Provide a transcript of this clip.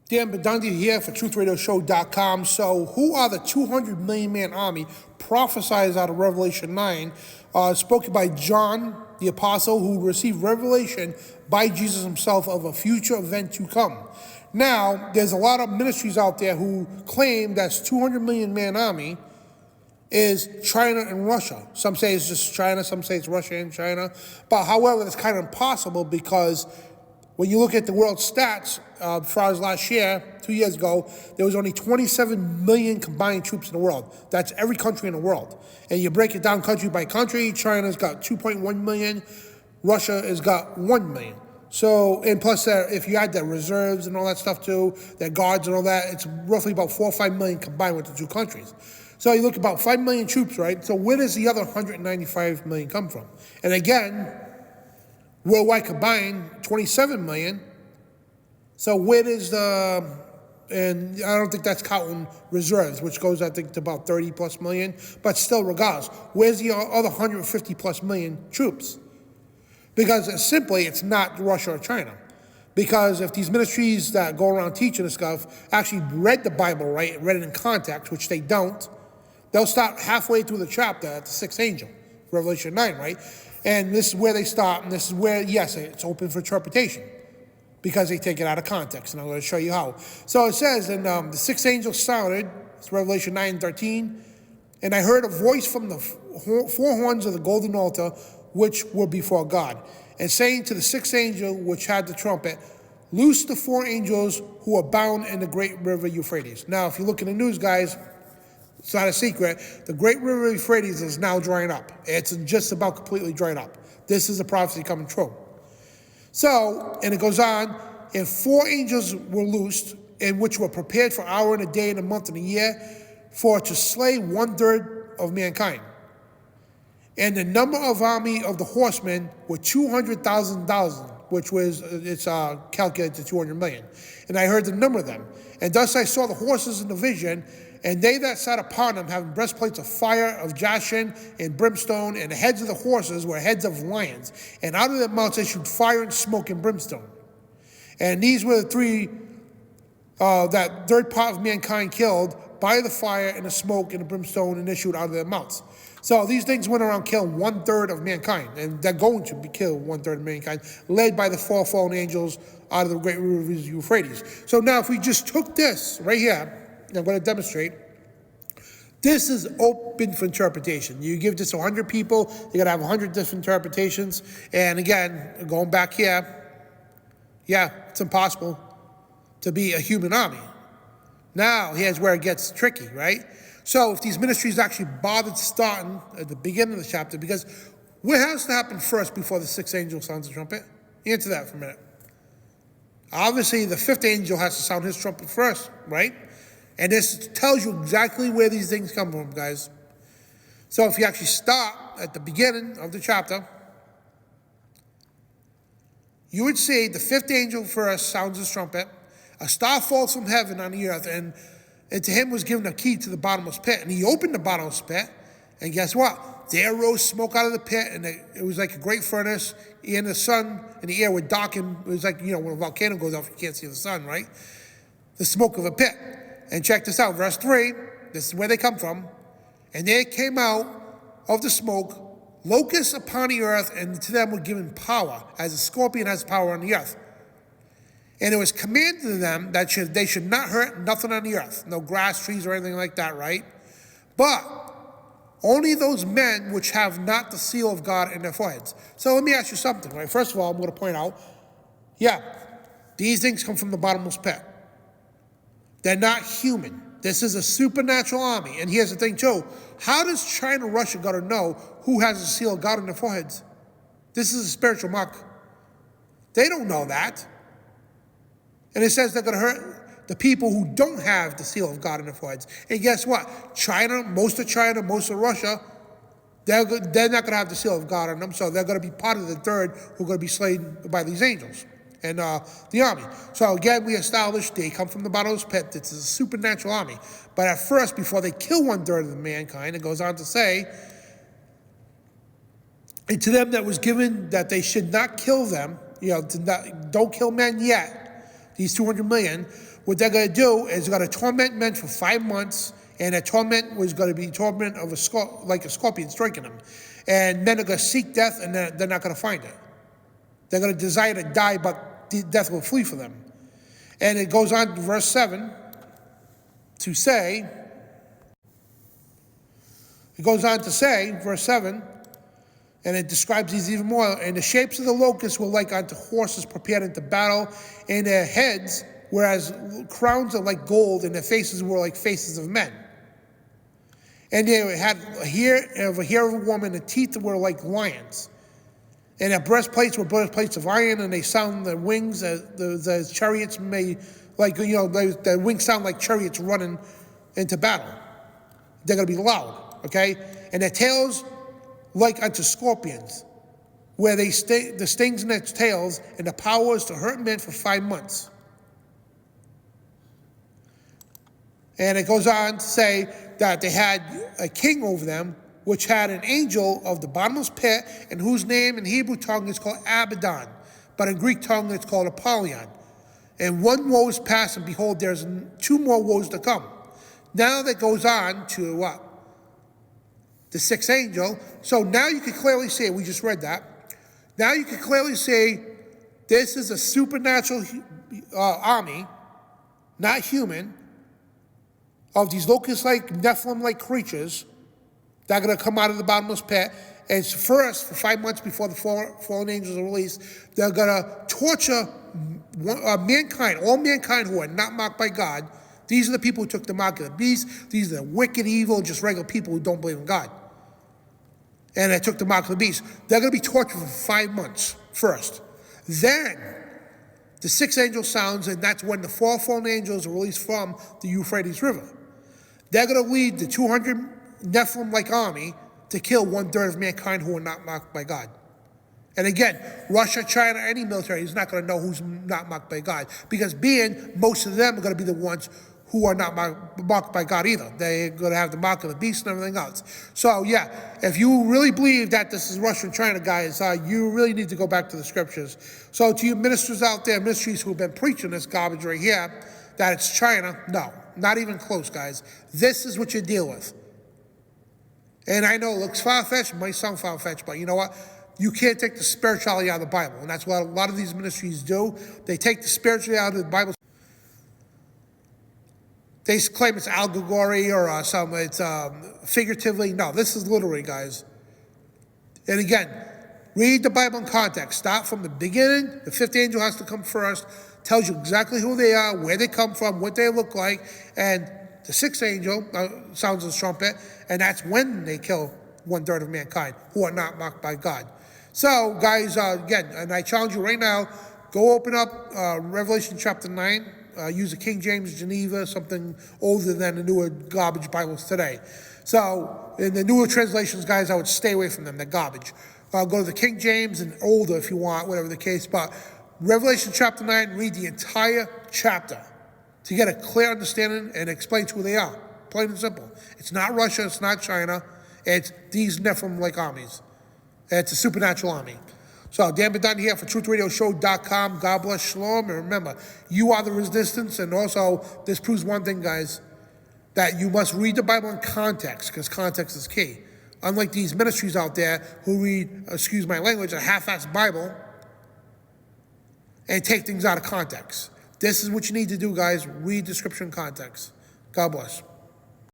Dan Bidondi here for TruthRadioShow.com. So who are the 200 million man army prophesied out of Revelation 9, spoken by John the Apostle, who received revelation by Jesus himself of a future event to come. Now, there's a lot of ministries out there who claim that's 200 million man army is China and Russia. Some say it's just China, some say it's Russia and China. But however, it's kind of impossible because when you look at the world stats, as far as last year, 2 years ago, there was only 27 million combined troops in the world. That's every country in the world. And you break it down country by country, China's got 2.1 million, Russia has got 1 million. So, and plus if you add their reserves and all that stuff too, their guards and all that, it's roughly about 4 or 5 million combined with the two countries. So you look at about 5 million troops, right? So where does the other 195 million come from? And again, worldwide combined, 27 million. So where does and I don't think that's counting reserves, which goes, I think, to about 30 plus million, but still regardless, where's the other 150 plus million troops? Because simply, it's not Russia or China. Because if these ministries that go around teaching this stuff actually read the Bible right, read it in context, which they don't, they'll stop halfway through the chapter at the sixth angel, Revelation 9, right? And this is where they stop, and this is where, yes, it's open for interpretation because they take it out of context, and I'm going to show you how. So it says, and the sixth angel sounded, it's Revelation 9:13, and I heard a voice from the four horns of the golden altar, which were before God, and saying to the sixth angel, which had the trumpet, loose the four angels who are bound in the great river Euphrates. Now, if you look in the news, guys, it's not a secret. The great river Euphrates is now drying up. It's just about completely dried up. This is a prophecy coming true. So, and it goes on, and four angels were loosed, and which were prepared for an hour and a day and a month and a year, for to slay 1/3 of mankind. And the number of army of the horsemen were 200,000, which was, it's calculated to 200 million. And I heard the number of them. And thus I saw the horses in the vision, and they that sat upon them having breastplates of fire, of jashin, and brimstone, and the heads of the horses were heads of lions. And out of their mouths issued fire and smoke and brimstone. And these were the three, that third part of mankind killed by the fire and the smoke and the brimstone and issued out of their mouths. So these things went around killing 1/3 of mankind, and they're going to be killed 1/3 of mankind, led by the four fallen angels out of the great river Euphrates. So now if we just took this right here, I'm going to demonstrate, this is open for interpretation. You give this to 100 people, you're going to have 100 different interpretations. And again, going back here, yeah, it's impossible to be a human army. Now, here's where it gets tricky, right? So if these ministries actually bothered starting at the beginning of the chapter, because what has to happen first before the sixth angel sounds the trumpet? Answer that for a minute. Obviously, the fifth angel has to sound his trumpet first, right? And this tells you exactly where these things come from, guys. So if you actually stop at the beginning of the chapter, you would see the fifth angel first sounds his trumpet, a star falls from heaven on the earth, and to him was given a key to the bottomless pit. And he opened the bottomless pit, and guess what? There rose smoke out of the pit, and it was like a great furnace, and the sun and the air were darkened. It was like, when a volcano goes off, you can't see the sun, right? The smoke of a pit. And check this out, verse 3, this is where they come from. And there came out of the smoke locusts upon the earth, and to them were given power, as a scorpion has power on the earth. And it was commanded to them that they should not hurt nothing on the earth, no grass, trees, or anything like that, right? But only those men which have not the seal of God in their foreheads. So let me ask you something, right? First of all, I'm going to point out, yeah, these things come from the bottomless pit. They're not human. This is a supernatural army. And here's the thing, too. How does China and Russia got to know who has the seal of God in their foreheads? This is a spiritual mark. They don't know that. And it says they're going to hurt the people who don't have the seal of God in their foreheads. And guess what? China, most of Russia, they're not going to have the seal of God on them, so they're going to be part of the third who are going to be slain by these angels and the army. So again, we established they come from the bottomless pit. It's a supernatural army. But at first, before they kill 1/3 of mankind, it goes on to say, and to them that was given that they should not kill them, don't kill men yet, these 200 million, what they're going to do is they're going to torment men for 5 months, and that torment was going to be torment of like a scorpion striking them. And men are going to seek death, and they're not going to find it. They're going to desire to die, but death will flee for them. And it goes on to verse 7 to say, verse 7, and it describes these even more. And the shapes of the locusts were like unto horses prepared into battle, and their heads were as crowns are like gold, and their faces were like faces of men. And they had a hair of a woman, and teeth were like lions. And their breastplates were breastplates of iron, and they sound the wings, the chariots may, the wings sound like chariots running into battle. They're going to be loud, okay? And their tails like unto scorpions, where the stings in their tails, and the power is to hurt men for 5 months. And it goes on to say that they had a king over them, which had an angel of the bottomless pit, and whose name in Hebrew tongue is called Abaddon, but in Greek tongue it's called Apollyon. And one woe is past, and behold, there's 2 more woes to come. Now that goes on to what? The 6th angel. So now you can clearly see, we just read that. Now you can clearly see this is a supernatural army, not human, of these locust-like, Nephilim-like creatures that are going to come out of the bottomless pit. And first, for 5 months before the fallen angels are released, they're going to torture mankind, all mankind who are not marked by God. These are the people who took the mark of the beast. These are the wicked, evil, just regular people who don't believe in God. And they took the mark of the beast. They're going to be tortured for 5 months first. Then, the 6th angel sounds, and that's when the 4 fallen angels are released from the Euphrates River. They're going to lead the 200 Nephilim-like army to kill 1/3 of mankind who are not marked by God. And again, Russia, China, any military is not going to know who's not marked by God, because most of them are going to be the ones who are not marked by God either. They're going to have the mark of the beast and everything else. So yeah, if you really believe that this is Russia and China, guys, you really need to go back to the scriptures. So to you ministers out there, ministries who have been preaching this garbage right here, that it's China, no, not even close, guys. This is what you deal with. And I know it looks far-fetched, it might sound far-fetched, but you know what? You can't take the spirituality out of the Bible, and that's what a lot of these ministries do. They take the spirituality out of the Bible. They claim it's allegory or it's figuratively. No, this is literally, guys. And again, read the Bible in context. Start from the beginning. The 5th angel has to come first. Tells you exactly who they are, where they come from, what they look like. And the 6th angel sounds the trumpet, and that's when they kill 1/3 of mankind who are not marked by God. So, guys, again, and I challenge you right now, go open up Revelation chapter 9. Use a King James, Geneva, something older than the newer garbage Bibles today. So, in the newer translations, guys, I would stay away from them. They're garbage. Go to the King James and older if you want, whatever the case. But Revelation chapter 9, read the entire chapter to get a clear understanding and explain who they are. Plain and simple. It's not Russia, it's not China. It's these Nephilim-like armies. It's a supernatural army. So, Dan Bidondi here for TruthRadioShow.com. God bless, shalom. And remember, you are the resistance. And also, this proves one thing, guys, that you must read the Bible in context, because context is key. Unlike these ministries out there who read, excuse my language, a half-assed Bible and take things out of context. This is what you need to do, guys. Read the scripture in context. God bless.